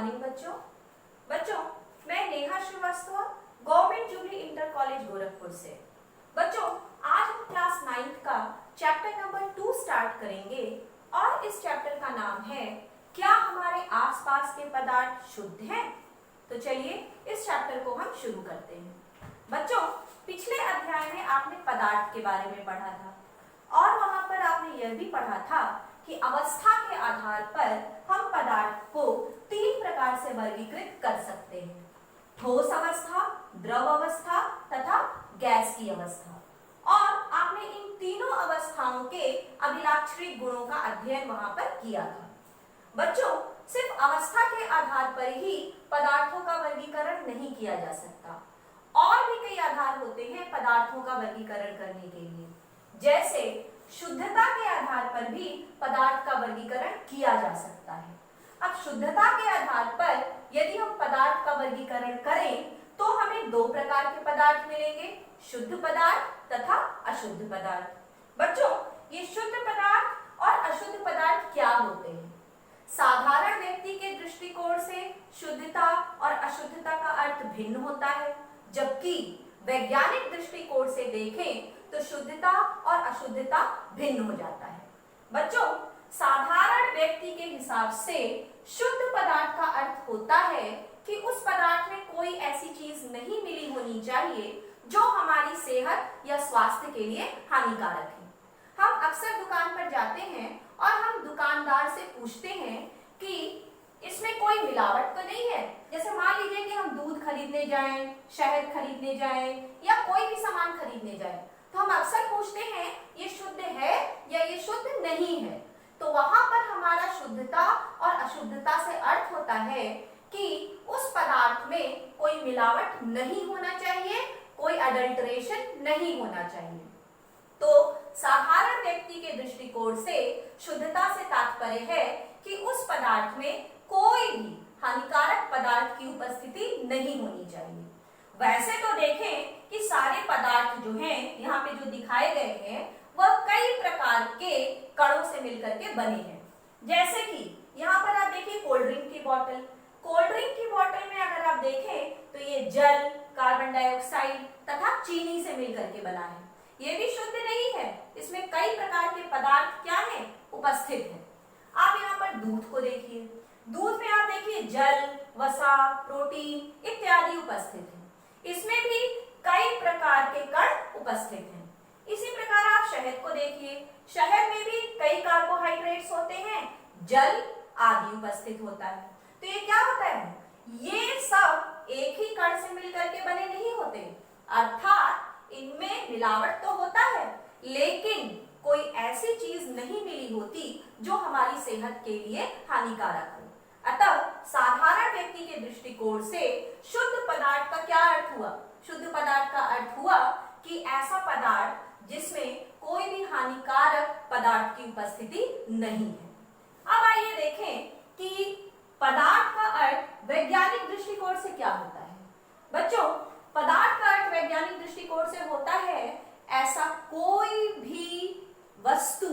Morning बच्चों। मैं Neha Srivastava, government jubilee inter college Gorakhpur से। बच्चों, आज हम क्लास 9th का चैप्टर नंबर 2 स्टार्ट करेंगे और इस चैप्टर का नाम है क्या हमारे आसपास के पदार्थ शुद्ध हैं। तो चलिए इस चैप्टर को हम शुरू करते हैं। बच्चों, पिछले अध्याय में आपने पदार्थ के बारे में पढ़ा था और वहां पर आपने यह भी पढ़ा था कि अवस्था के आधार पर हम पदार्थ को 3 प्रकार से वर्गीकृत कर सकते हैं: ठोस अवस्था, द्रव अवस्था तथा गैस की अवस्था। और आपने इन तीनों अवस्थाओं के अभिलाक्षणिक गुणों का अध्ययन वहां पर किया था। बच्चों, सिर्फ अवस्था के आधार पर ही पदार्थों का वर्गीकरण नहीं किया जा सकता, और भी कई आधार होते हैं पदार्थों का वर्गीकरण करने के लिए। जैसे शुद्धता के आधार पर भी पदार्थ का वर्गीकरण किया जा सकता है। अब शुद्धता के आधार पर यदि हम पदार्थ का वर्गीकरण करें तो हमें 2 प्रकार के पदार्थ मिलेंगे: शुद्ध पदार्थ तथा अशुद्ध पदार्थ। बच्चों, ये शुद्ध पदार्थ और अशुद्ध पदार्थ क्या होते हैं? साधारण व्यक्ति के दृष्टिकोण से शुद्धता और अशुद्धता का अर्थ भिन्न होता है, जबकि वैज्ञानिक दृष्टिकोण से देखें तो शुद्धता और अशुद्धता भिन्न हो जाता है। बच्चों, साधारण व्यक्ति के हिसाब से शुद्ध पदार्थ का अर्थ होता है कि उस पदार्थ में कोई ऐसी चीज नहीं मिली होनी चाहिए जो हमारी सेहत या स्वास्थ्य के लिए हानिकारक है। हम अक्सर दुकान पर जाते हैं और हम दुकानदार से पूछते हैं कि इसमें कोई मिलावट तो नहीं है। जैसे मान लीजिए कि हम दूध खरीदने जाएं, शहद खरीदने जाएं या कोई भी सामान खरीदने जाएं, तो हम अक्सर पूछते हैं ये शुद्ध है या ये शुद्ध नहीं है। तो वहां पर हमारा शुद्धता और अशुद्धता से अर्थ होता है कि उस पदार्थ में कोई मिलावट नहीं होना चाहिए, कोई अडल्टरेशन नहीं होना चाहिए। तो साधारण व्यक्ति के दृष्टिकोण से शुद्धता से तात्पर्य है कि उस पदार्थ में कोई भी हानिकारक पदार्थ की उपस्थिति नहीं होनी चाहिए। वैसे तो देखें कि सारे पदार्थ जो हैं यहाँ पे जो दिखाए गए हैं वह कई प्रकार के कणों से मिलकर के बने हैं। जैसे कि यहाँ पर आप देखिए कोल्ड ड्रिंक की बोतल। कोल्ड ड्रिंक की बोतल में अगर आप देखें तो ये जल, कार्बन डाइऑक्साइड तथा चीनी से मिलकर के बना है। ये भी शुद्ध नहीं है, इसमें कई प्रकार के पदार्थ क्या है उपस्थित है। आप यहाँ पर दूध को देखिए। दूध में आप देखिए जल, वसा, प्रोटीन इत्यादि उपस्थित है। इसमें भी कई प्रकार के कण उपस्थित हैं। इसी प्रकार आप शहद को देखिए। शहद में भी कई कार्बोहाइड्रेट्स होते हैं, जल आदि उपस्थित होता है। तो ये क्या होता है? ये सब एक ही कण से मिलकर के बने नहीं होते, अर्थात इनमें मिलावट तो होता है लेकिन कोई ऐसी चीज नहीं मिली होती जो हमारी सेहत के लिए हानिकारक हो। अतः साधारण व्यक्ति के दृष्टिकोण से शुद्ध पदार्थ का क्या अर्थ हुआ? शुद्ध पदार्थ का अर्थ हुआ कि ऐसा पदार्थ जिसमें कोई भी हानिकारक पदार्थ की उपस्थिति नहीं है। अब आइए देखें कि पदार्थ का अर्थ वैज्ञानिक दृष्टिकोण से क्या होता है। बच्चों, पदार्थ का अर्थ वैज्ञानिक दृष्टिकोण से होता है ऐसा कोई भी वस्तु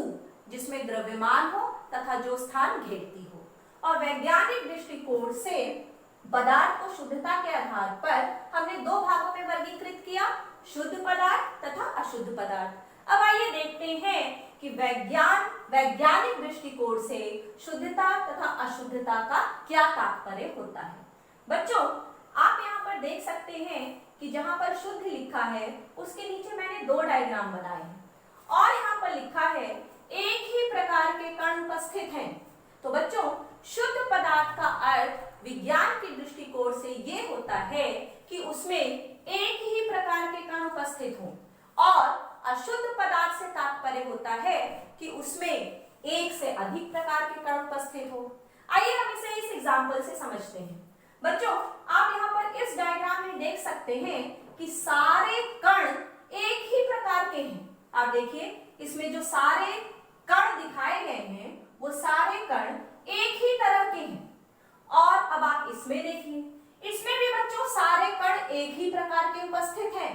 जिसमें द्रव्यमान हो तथा जो स्थान घेरती हो। और वैज्ञानिक दृष्टिकोण से पदार्थ को शुद्धता के आधार पर हमने 2 भागों में वर्गीकृत किया: शुद्ध पदार्थ तथा अशुद्ध पदार्थ। अब आइए देखते हैं कि वैज्ञानिक दृष्टिकोण से शुद्धता तथा अशुद्धता का क्या तात्पर्य होता है। बच्चों, आप यहाँ पर देख सकते हैं कि जहां पर शुद्ध लिखा है उसके नीचे मैंने 2 डायग्राम बनाए हैं और यहाँ पर लिखा है एक ही प्रकार के कण उपस्थित हैं। तो बच्चों, शुद्ध पदार्थ का अर्थ विज्ञान की दृष्टिकोण से ये होता है कि उसमें एक ही प्रकार के कण उपस्थित हों, और अशुद्ध पदार्थ से तात्पर्य होता है कि उसमें एक से अधिक प्रकार के कण उपस्थित हो। आइए हम इसे इस एग्जाम्पल से समझते हैं। बच्चों, आप यहाँ पर इस डायग्राम में देख सकते हैं कि सारे कण एक ही प्रकार के हैं। आप देखिए इसमें जो सारे कण दिखाए गए हैं वो सारे कण एक ही तरह के हैं। और अब आप इसमें देखिए, इसमें भी बच्चों सारे कण एक ही प्रकार के उपस्थित हैं।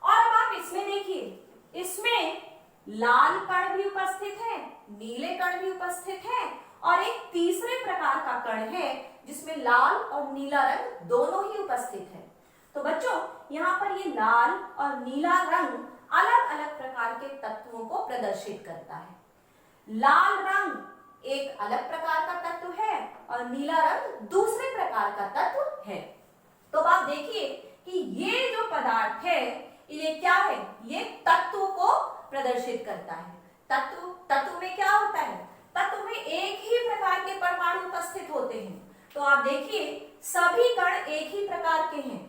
और अब आप इसमें देखिए, इसमें लाल कण भी उपस्थित हैं, नीले कण भी उपस्थित हैं और एक तीसरे प्रकार का कण है जिसमें लाल और नीला रंग दोनों ही उपस्थित है। तो बच्चों यहाँ पर ये लाल और नीला रंग अलग अलग प्रकार के तत्वों को प्रदर्शित करता है। लाल रंग एक अलग प्रकार का तत्व है और नीला रंग दूसरे प्रकार का तत्व है। तो आप देखिए कि ये जो पदार्थ है ये क्या है, ये तत्व को प्रदर्शित करता है। तत्व में क्या होता है, तत्व में एक ही प्रकार के परमाणु उपस्थित होते हैं। तो आप देखिए सभी कण एक ही प्रकार के हैं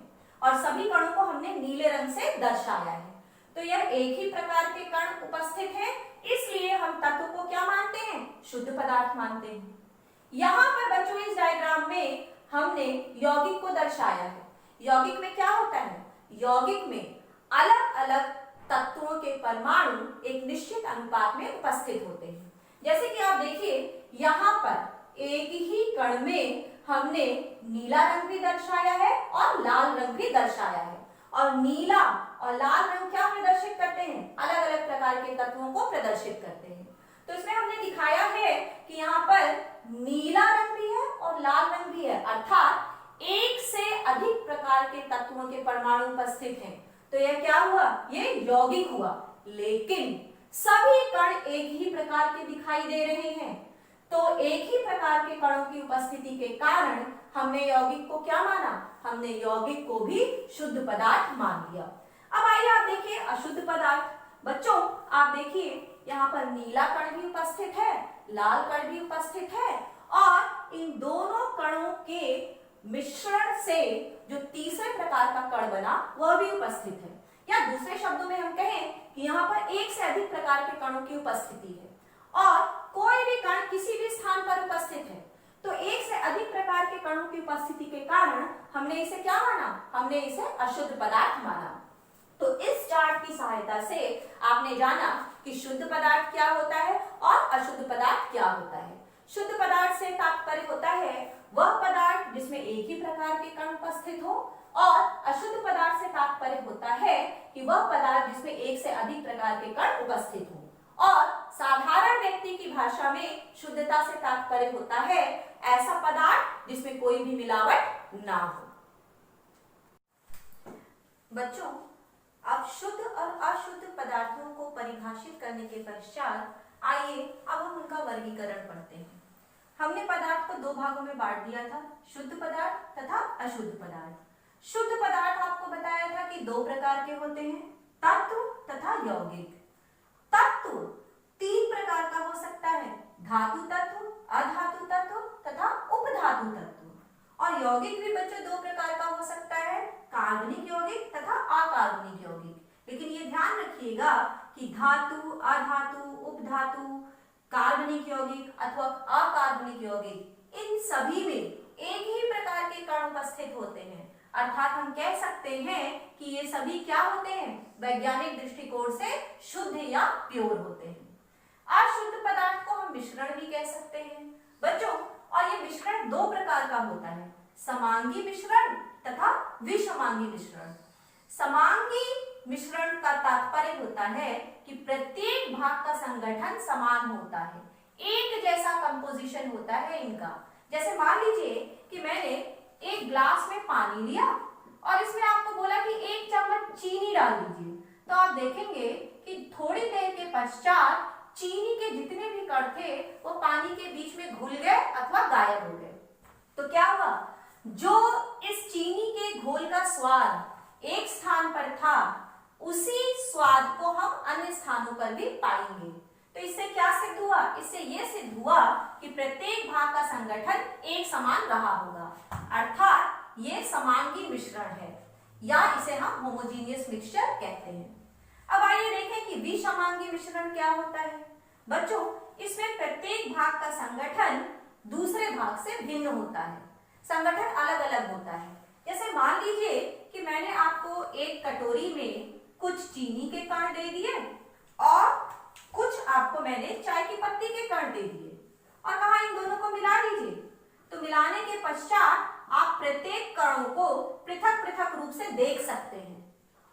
और सभी कणों को हमने नीले रंग से दर्शाया है। तो यह एक ही प्रकार के कण उपस्थित हैं, इसलिए हम तत्व को क्या मानते हैं, शुद्ध पदार्थ मानते हैं। यहाँ पर बच्चों इस डायग्राम में हमने यौगिक को दर्शाया है। यौगिक में क्या होता है, यौगिक में अलग अलग तत्वों के परमाणु एक निश्चित अनुपात में उपस्थित होते हैं। जैसे कि आप देखिए यहाँ पर एक ही कण में हमने नीला रंग भी दर्शाया है और लाल रंग भी दर्शाया है। और नीला और लाल रंग क्या प्रदर्शित करते हैं, अलग अलग प्रकार के तत्वों को प्रदर्शित करते हैं। तो इसमें हमने दिखाया है कि यहाँ पर नीला रंग भी है और लाल रंग भी है, अर्थात एक से अधिक प्रकार के तत्वों के परमाणु उपस्थित हैं। तो यह क्या हुआ, ये यौगिक हुआ। लेकिन सभी कण एक ही प्रकार के दिखाई दे रहे हैं, तो एक ही प्रकार के कणों की उपस्थिति के कारण हमने यौगिक को क्या माना, हमने यौगिक को भी शुद्ध पदार्थ मान लिया। अब आइए आप देखिए अशुद्ध पदार्थ। बच्चों आप देखिए यहाँ पर नीला कण भी उपस्थित है, लाल कण भी उपस्थित है और इन दोनों कणों के मिश्रण से जो तीसरे प्रकार का कण बना वह भी उपस्थित है। या दूसरे शब्दों में हम कहें कि यहाँ पर एक से अधिक प्रकार के कणों की उपस्थिति है और कोई भी कण किसी भी स्थान पर उपस्थित है, तो एक से अधिक प्रकार के कणों की उपस्थिति के कारण हमने इसे क्या माना, हमने इसे अशुद्ध पदार्थ माना। तो इस चार्ट की सहायता से आपने जाना कि शुद्ध पदार्थ क्या होता है और अशुद्ध पदार्थ क्या होता है। शुद्ध पदार्थ से तात्पर्य होता है वह पदार्थ जिसमें एक ही प्रकार के कण उपस्थित हो, और अशुद्ध पदार्थ से तात्पर्य होता है कि वह पदार्थ जिसमें एक से अधिक प्रकार के कण उपस्थित हो। और साधारण व्यक्ति की भाषा में शुद्धता से तात्पर्य होता है ऐसा पदार्थ जिसमें कोई भी मिलावट ना हो। बच्चों अब शुद्ध और अशुद्ध पदार्थों को परिभाषित करने के पश्चात आइए अब हम उनका वर्गीकरण पढ़ते हैं। हमने पदार्थ को दो भागों में बांट दिया था, शुद्ध पदार्थ तथा अशुद्ध पदार्थ। शुद्ध पदार्थ आपको बताया था कि दो प्रकार के होते हैं, तत्व तथा यौगिक। तत्व तीन प्रकार का हो सकता है, धातु तत्व, अधातु तत्व तथा उपधातु तत्व। और यौगिक भी बच्चों दो प्रकार का हो सकता है, कार्बनिक यौगिक तथा अकार्बनिक यौगिक। लेकिन ये ध्यान रखिएगा कि धातु, अधातु, उपधातु, कार्बनिक यौगिक अथवा अकार्बनिक यौगिक, इन सभी में एक ही प्रकार के कण उपस्थित होते हैं। अर्थात हम कह सकते हैं कि ये सभी क्या होते हैं, वैज्ञानिक दृष्टिकोण से शुद्ध या प्योर होते हैं। अशुद्ध पदार्थ को हम मिश्रण भी कह सकते हैं बच्चों, और ये मिश्रण दो प्रकार का होता है, समांगी मिश्रण तथा विषमांगी मिश्रण। समांगी मिश्रण का तात्पर्य होता है कि प्रत्येक भाग का संगठन समान होता है, एक जैसा कंपोजिशन होता है इनका। जैसे मान लीजिए कि मैंने एक ग्लास में पानी लिया और इसमें आपको बोला कि 1 चम्मच चीनी डाल दीजिए, तो आप देखेंगे कि थोड़ी देर के पश्चात चीनी के जितने भी कण थे वो पानी के बीच में घुल गए अथवा गायब हो गए। तो क्या हुआ, जो इस चीनी के घोल का स्वाद एक स्थान पर था उसी स्वाद को हम अन्य स्थानों पर भी पाएंगे। तो इससे क्या सिद्ध हुआ, इससे यह सिद्ध हुआ कि प्रत्येक भाग का संगठन एक समान रहा होगा, अर्थात ये समांगी मिश्रण है या इसे हम होमोजीनियस मिक्सचर कहते हैं। अब आइए देखें कि विषमांगी मिश्रण क्या होता है। बच्चों इसमें प्रत्येक भाग का संगठन दूसरे भाग से भिन्न होता है, संगठन अलग अलग होता है। जैसे मान लीजिए कि मैंने आपको एक कटोरी में कुछ चीनी के कण दे दिए और कुछ आपको मैंने चाय की पत्ती के कण दे दिए और कहा इन दोनों को मिला लीजिए। तो मिलाने के पश्चात आप प्रत्येक कणों को पृथक पृथक रूप से देख सकते हैं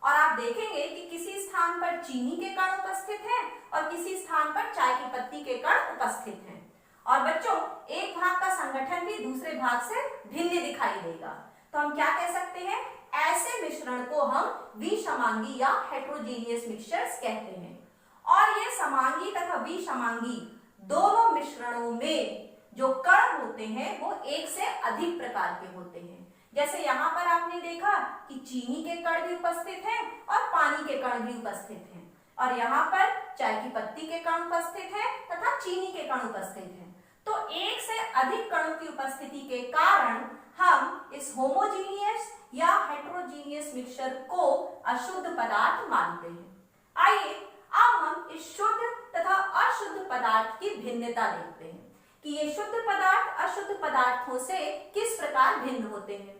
और आप देखेंगे कि किसी स्थान पर चीनी के कण उपस्थित हैं और किसी स्थान पर चाय की पत्ती के कण उपस्थित हैं। और बच्चों एक भाग का संगठन भी दूसरे भाग से भिन्न दिखाई देगा। तो हम क्या कह सकते हैं, ऐसे मिश्रण को हम विषमांगी या हेटेरोजेनियस मिक्सचर्स कहते हैं। और ये समांगी तथा विषमांगी दोनों मिश्रणों में जो कण होते हैं वो एक से अधिक प्रकार के होते हैं। जैसे यहाँ पर आपने देखा कि चीनी के कण भी उपस्थित हैं और पानी के कण भी उपस्थित हैं, और यहाँ पर चाय की पत्ती के कण उपस्थित हैं तथा चीनी के कण उपस्थित हैं। तो एक से अधिक कणों की उपस्थिति के कारण हम इस होमोजीनियस या हेटेरोजीनियस मिक्सचर को अशुद्ध पदार्थ मानते हैं। आइए अब हम इस शुद्ध तथा अशुद्ध पदार्थ की भिन्नता देखते हैं कि ये शुद्ध पदार्थ अशुद्ध पदार्थों से किस प्रकार भिन्न होते हैं।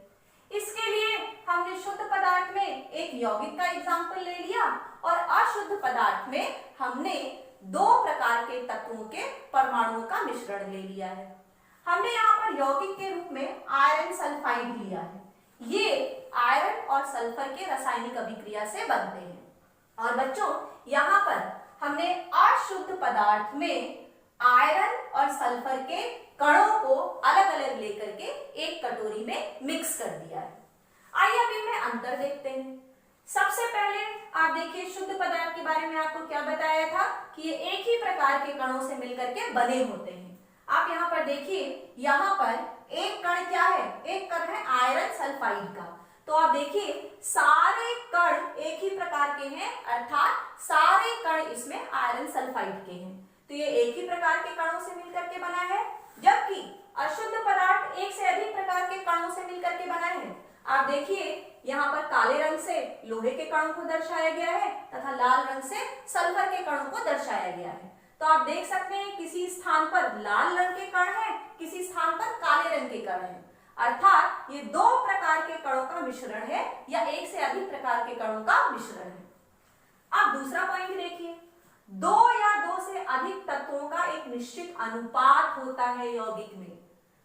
इसके लिए हमने शुद्ध पदार्थ में एक यौगिक का एग्जाम्पल ले लिया और अशुद्ध पदार्थ में हमने दो प्रकार के तत्वों के परमाणुओं का मिश्रण ले लिया है। हमने यहाँ पर यौगिक के रूप में आयरन सल्फाइड लिया है। ये आयरन और सल्फर के रासायनिक अभिक्रिया से बनते हैं। और बच्चों यहाँ पर हमने अशुद्ध पदार्थ में आयरन और सल्फर के कणों को अलग अलग लेकर के एक कटोरी में मिक्स कर दिया है। आइए अब इनमें अंतर देखते हैं। सबसे पहले आप देखिए शुद्ध पदार्थ के बारे में आपको क्या बताया था कि ये एक ही प्रकार के कणों से मिलकर के बने होते हैं। आप यहाँ पर देखिए, यहाँ पर एक कण क्या है, एक कण है आयरन सल्फाइड का। तो आप देखिए सारे कण एक ही प्रकार के हैं, अर्थात सारे कण इसमें आयरन सल्फाइड के हैं। तो ये एक ही प्रकार के कणों से मिलकर के बना है, जबकि अशुद्ध पदार्थ एक से अधिक प्रकार के कणों से मिलकर के बना है। आप देखिए यहाँ पर काले रंग से लोहे के कणों को दर्शाया गया है तथा लाल रंग से सल्फर के कणों को दर्शाया गया है। तो आप देख सकते हैं किसी स्थान पर लाल रंग के कण हैं, किसी स्थान पर काले रंग के कण हैं, अर्थात ये दो प्रकार के कणों का मिश्रण है या एक से अधिक प्रकार के कणों का मिश्रण है। अब दूसरा पॉइंट देखिए, दो या दो से अधिक तत्वों का एक निश्चित अनुपात होता है यौगिक में।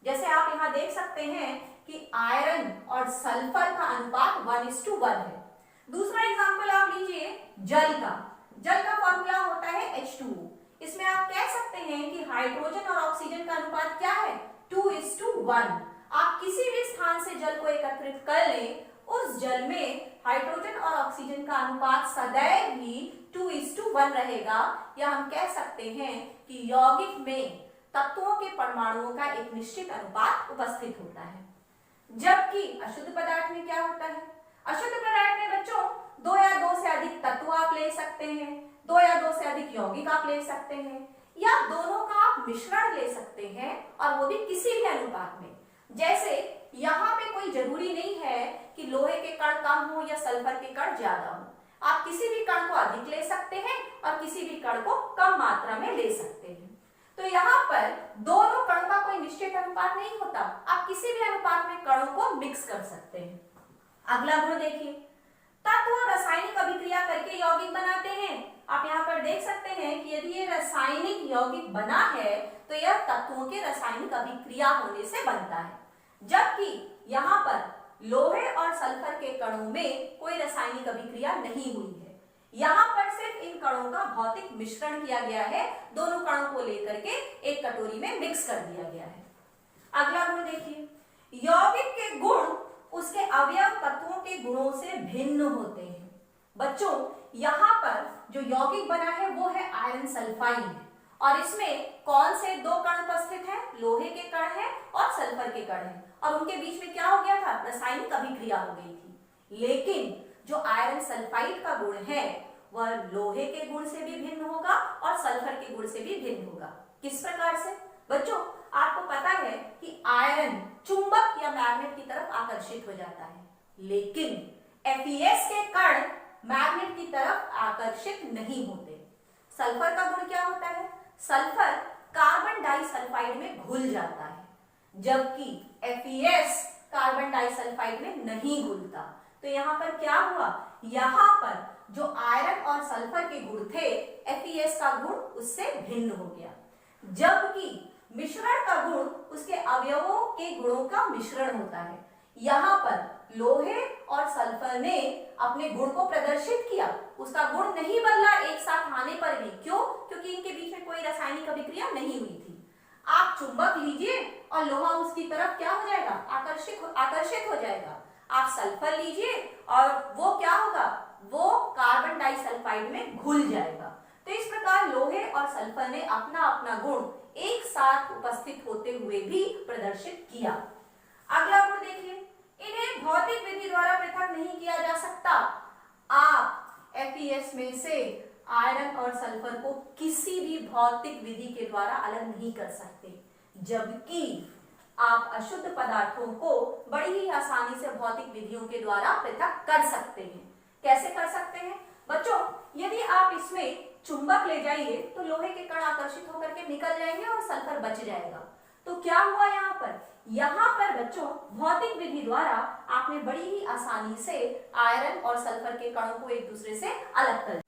जैसे आप यहाँ देख सकते हैं कि आयरन और सल्फर का अनुपात 1:1 है। दूसरा एग्जांपल आप लीजिए जल का। जल का फॉर्मूला होता है H2O। इसमें आप कह सकते हैं कि हाइड्रोजन और ऑक्सीजन का अनुपात क्या है, 2:1। आप किसी भी स्थान से जल को एकत्रित कर लें, उस जल में हाइड्रोजन और ऑक्सीजन का अनुपात सदैव ही 2:1 रहेगा, या हम कह सकते हैं कि यौगिक में तत्वों के परमाणुओं का एक निश्चित अनुपात उपस्थित होता है। जबकि अशुद्ध पदार्थ में क्या होता है, अशुद्ध पदार्थ में बच्चों दो या दो से अधिक तत्व आप ले सकते हैं, दो या दो से अधिक यौगिक आप ले सकते हैं, या दोनों का आप मिश्रण ले सकते हैं, और वो भी किसी भी अनुपात में। जैसे यहाँ पे कोई जरूरी नहीं है कि लोहे के कण कम हो या सल्फर के कण ज्यादा हो। आप किसी भी कण को अधिक ले सकते हैं और किसी भी कण को कम मात्रा में ले सकते हैं। तो यहाँ पर दोनों कण का कोई निश्चित अनुपात नहीं होता, आप किसी भी अनुपात में कणों को मिक्स कर सकते हैं। अगला गुण देखिए, तत्व रासायनिक अभिक्रिया करके यौगिक बनाते हैं। आप यहाँ पर देख सकते हैं कि यदि ये रासायनिक यौगिक बना है तो यह तत्वों के रासायनिक अभिक्रिया होने से बनता है, जबकि यहाँ पर लोहे और सल्फर के कणों में कोई रासायनिक अभिक्रिया नहीं हुई है। यहाँ पर सिर्फ इन कणों का भौतिक मिश्रण किया गया है, दोनों कणों को लेकर के एक कटोरी में मिक्स कर दिया गया है। अगला गुण देखिए, यौगिक के गुण उसके अवयव तत्वों के गुणों से भिन्न होते हैं। बच्चों यहाँ पर जो यौगिक बना है वो है आयरन सल्फाइड, और इसमें कौन से दो कण उपस्थित हैं, लोहे के कण हैं और सल्फर के कण हैं, और उनके बीच में क्या हो गया था, रासायनिक अभिक्रिया हो गई थी। लेकिन जो आयरन सल्फाइड का गुण है वह लोहे के गुण से भी भिन्न होगा और सल्फर के गुण से भी भिन्न होगा। किस प्रकार से? बच्चों आपको पता है कि आयरन चुंबक या मैग्नेट की तरफ आकर्षित हो जाता है, लेकिन Fe के कण मैग्नेट की तरफ आकर्षित नहीं होते। सल्फर का गुण क्या होता है, सल्फर कार्बन डाइसल्फाइड में घुल जाता है, जबकि Fe कार्बन डाइसल्फाइड में नहीं घुलता। तो यहाँ पर क्या हुआ, यहाँ पर जो आयरन और सल्फर के गुण थे Fe का गुण उससे भिन्न हो गया, जबकि मिश्रण का गुण उसके अवयवों के गुणों का मिश्रण होता है। यहाँ पर लोहे और सल्फर ने अपने गुण को प्रदर्शित किया, उसका गुण नहीं बदला एक साथ आने पर भी। क्यों? क्योंकि इनके बीच में कोई रासायनिक अभिक्रिया नहीं हुई थी। आप चुंबक लीजिए और लोहा उसकी तरफ क्या हो जाएगा, आकर्षित हो जाएगा। आप सल्फर लीजिए और वो क्या होगा, वो कार्बन डाइसल्फाइड में घुल जाएगा। तो इस प्रकार लोहे और सल्फर ने अपना अपना गुण एक साथ उपस्थित होते हुए भी प्रदर्शित किया। अगला गुण देखिए, इन्हें भौतिक विधि द्वारा पृथक नहीं किया जा सकता। आप FeS में से आयरन और सल्फर को किसी भी भौतिक विधि के द्वारा अलग नहीं कर सकते, जबकि आप अशुद्ध पदार्थों को बड़ी ही आसानी से भौतिक विधियों के द्वारा पृथक कर सकते हैं। कैसे कर सकते हैं बच्चों, यदि आप इसमें चुंबक ले जाइए तो लोहे के कण आकर्षित होकर के निकल जाएंगे और सल्फर बच जाएगा। तो क्या हुआ यहाँ पर बच्चों भौतिक विधि द्वारा आपने बड़ी ही आसानी से आयरन और सल्फर के कणों को एक दूसरे से अलग कर।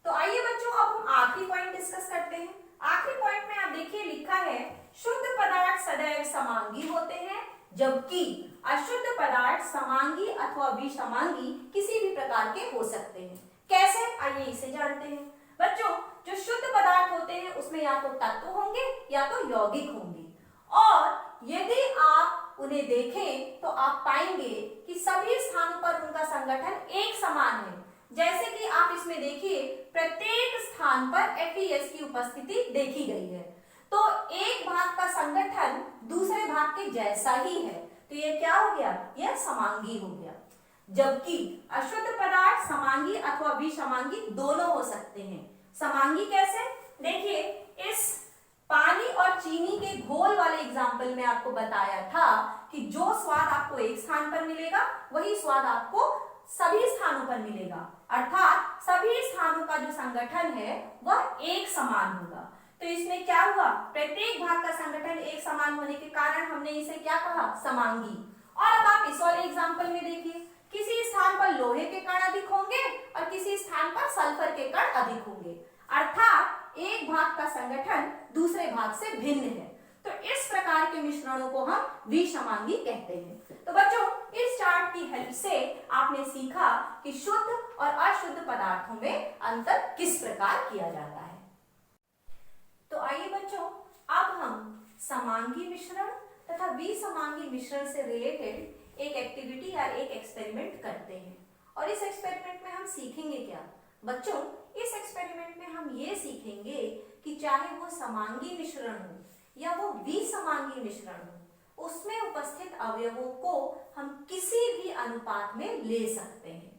तो आइए बच्चों अब हम आखिरी पॉइंट डिस्कस करते हैं। आखिरी पॉइंट में आप देखिए लिखा है, शुद्ध पदार्थ सदैव समांगी होते हैं, जबकि अशुद्ध पदार्थ समांगी अथवा विसमांगी किसी भी प्रकार के हो सकते हैं। कैसे, आइए इसे जानते हैं। बच्चों जो शुद्ध पदार्थ होते हैं उसमें या तो तत्व होंगे या तो यौगिक होंगे, और यदि आप उन्हें देखें तो आप पाएंगे कि सभी स्थानों पर उनका संगठन एक समान है। जैसे कि आप इसमें देखिए प्रत्येक स्थान पर FeS की उपस्थिति देखी गई है, तो एक भाग का संगठन दूसरे भाग के जैसा ही है, तो ये क्या हो गया, यह समांगी हो गया। जबकि अशुद्ध पदार्थ समांगी अथवा विसमांगी दोनों हो सकते हैं। समांगी कैसे, देखिए इस पानी और चीनी के घोल वाले एग्जाम्पल में आपको बताया था कि जो स्वाद आपको एक स्थान पर मिलेगा वही स्वाद आपको सभी स्थानों पर मिलेगा, अर्थात सभी स्थानों का जो संगठन है वह एक समान होगा। तो इसमें क्या हुआ, प्रत्येक भाग का संगठन एक समान होने के कारण हमने इसे क्या कहा, समांगी। और अब आप इस वाले एग्जाम्पल में देखिए, किसी स्थान पर लोहे के कण अधिक होंगे और किसी स्थान पर सल्फर के कण अधिक होंगे, अर्थात एक भाग का संगठन दूसरे भाग से भिन्न है। तो इस प्रकार के मिश्रणों को हम विसमांगी कहते हैं। तो बच्चों इस चार्ट की हेल्प से आपने सीखा कि शुद्ध और अशुद्ध पदार्थों में अंतर किस प्रकार किया जाता है। तो आइए बच्चों अब हम समांगी मिश्रण तथा विसमांगी मिश्रण से रिलेटेड एक एक्टिविटी या एक एक्सपेरिमेंट करते हैं। और इस एक्सपेरिमेंट में हम सीखेंगे क्या बच्चों, इस एक्सपेरिमेंट में हम ये सीखेंगे कि चाहे वो समांगी मिश्रण हो या वो विसमांगी मिश्रण हो, उसमें उपस्थित अवयवों को हम किसी भी अनुपात में ले सकते हैं।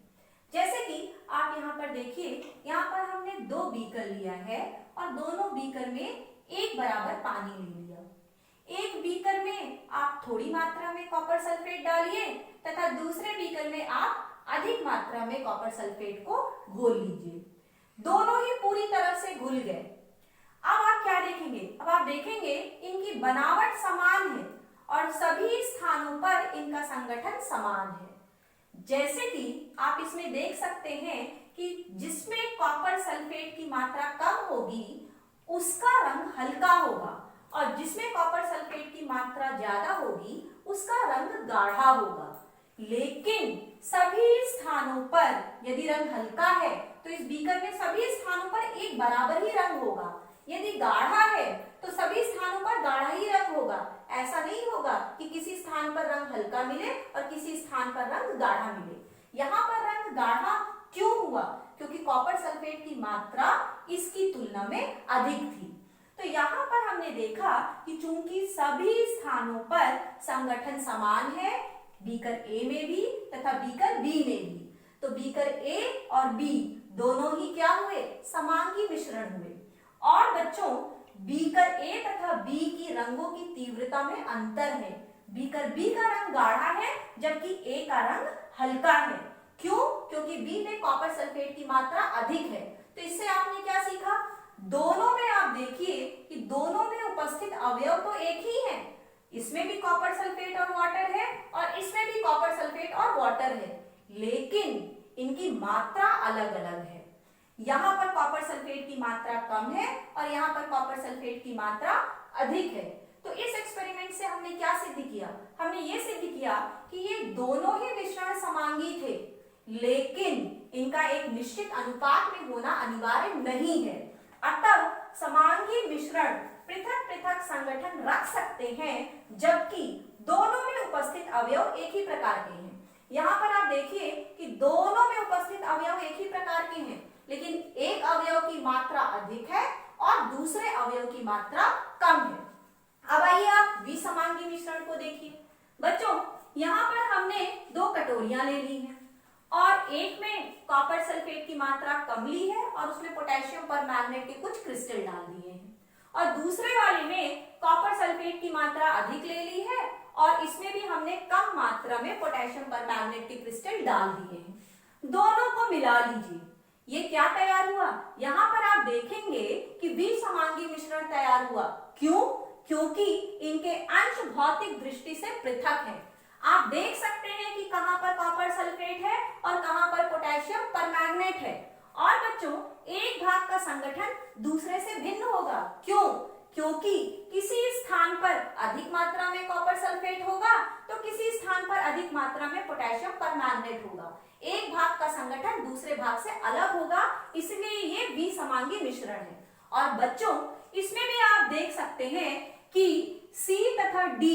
जैसे कि आप यहाँ पर देखिए, यहाँ पर हमने 2 बीकर लिया है और दोनों बीकर में एक बराबर पानी ले लिया। एक बीकर में आप थोड़ी मात्रा में कॉपर सल्फेट डालिए तथा दूसरे बीकर में आप अधिक मात्रा में कॉपर सल्फेट को घोल लीजिए। दोनों ही पूरी तरह से घुल गए। अब आप क्या देखेंगे, अब आप देखेंगे इनकी बनावट समान है और सभी स्थानों पर इनका संगठन समान है। जैसे कि आप इसमें देख सकते हैं कि जिसमें कॉपर सल्फेट की मात्रा कम होगी उसका रंग हल्का होगा और जिसमें कॉपर सल्फेट की मात्रा ज्यादा होगी उसका रंग गाढ़ा होगा। लेकिन सभी स्थानों पर यदि रंग हल्का है तो इस बीकर में सभी स्थानों पर एक बराबर ही रंग होगा। यदि गाढ़ा है तो सभी स्थानों पर गाढ़ा ही रंग होगा। ऐसा नहीं होगा कि किसी स्थान पर रंग हल्का मिले और किसी स्थान पर रंग गाढ़ा मिले। यहाँ पर रंग गाढ़ा क्यों हुआ, क्योंकि कॉपर सल्फेट की मात्रा इसकी तुलना में अधिक थी। तो यहाँ पर हमने देखा कि चूंकि सभी स्थानों पर संगठन समान है, बीकर ए में भी तथा बीकर बी में भी, तो बीकर ए और बी दोनों ही क्या हुए, समांगी मिश्रण हुए। और बच्चों बीकर ए तथा बी की रंगों की तीव्रता में अंतर है। बीकर बी का रंग गाढ़ा है जबकि ए का रंग हल्का है। क्यों, क्योंकि बी में कॉपर सल्फेट की मात्रा अधिक है। तो इससे आपने क्या सीखा, दोनों में आप देखिए कि दोनों में उपस्थित अवयव तो एक ही है। इसमें भी कॉपर सल्फेट और वाटर है और इसमें भी कॉपर सल्फेट और वाटर है, लेकिन इनकी मात्रा अलग अलग है। यहाँ पर कॉपर सल्फेट की मात्रा कम है और यहाँ पर कॉपर सल्फेट की मात्रा अधिक है। तो इस एक्सपेरिमेंट से हमने क्या सिद्ध किया, हमने ये सिद्ध किया कि ये दोनों ही मिश्रण समांगी थे, लेकिन इनका एक निश्चित अनुपात में होना अनिवार्य नहीं है। अतः समांगी मिश्रण पृथक पृथक संगठन रख सकते हैं जबकि दोनों में उपस्थित अवयव एक ही प्रकार के हैं। यहाँ पर आप देखिए कि दोनों में उपस्थित अवयव एक ही प्रकार के हैं, लेकिन एक अवयव की मात्रा अधिक है और दूसरे अवयव की मात्रा कम है। अब आइए आप विसमांगी मिश्रण को देखिए। बच्चों, यहाँ पर हमने दो कटोरियां ले ली हैं और एक में कॉपर सल्फेट की मात्रा कम ली है और उसमें पोटेशियम परमैंगनेट के कुछ क्रिस्टल डाल दिए हैं, और दूसरे वाले में कॉपर सल्फेट की मात्रा अधिक ले ली है और इसमें भी हमने कम मात्रा में पोटेशियम परमैंगनेट के क्रिस्टल डाल दिए हैं। दोनों को मिला लीजिए, ये क्या तैयार हुआ? यहाँ पर आप देखेंगे कि विसमांगी मिश्रण तैयार हुआ। क्यों? क्योंकि इनके अंश भौतिक दृष्टि से पृथक हैं। आप देख सकते हैं कि कहां पर कॉपर सल्फेट है और कहां पर पोटेशियम परमैंगनेट है। और बच्चों, एक भाग का संगठन दूसरे से भिन्न होगा। क्यों? क्योंकि किसी स्थान पर अधिक मात्रा में कॉपर सल्फेट होगा तो किसी स्थान पर अधिक मात्रा में पोटेशियम परमैंगनेट होगा। एक भाग का संगठन दूसरे भाग से अलग होगा, इसलिए ये विसमांगी मिश्रण है। और बच्चों, इसमें भी आप देख सकते हैं कि C तथा D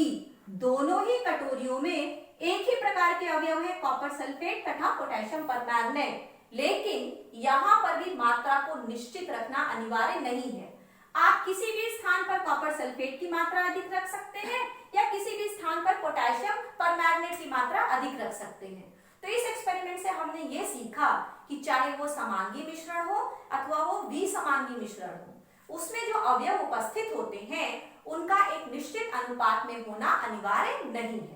दोनों ही कटोरियों में एक ही प्रकार के अवयव है, कॉपर सल्फेट तथा पोटेशियम परमैंगनेट, लेकिन यहाँ पर भी मात्रा को निश्चित रखना अनिवार्य नहीं है। आप किसी भी स्थान पर कॉपर सल्फेट की मात्रा अधिक रख सकते हैं या किसी भी स्थान पर पोटेशियम परमैंगनेट की मात्रा अधिक रख सकते हैं। तो इस एक्सपेरिमेंट से हमने ये सीखा कि चाहे वो समांगी मिश्रण हो अथवा वो विसमांगी मिश्रण हो, उसमें जो अवयव उपस्थित होते हैं उनका एक निश्चित अनुपात में होना अनिवार्य नहीं है।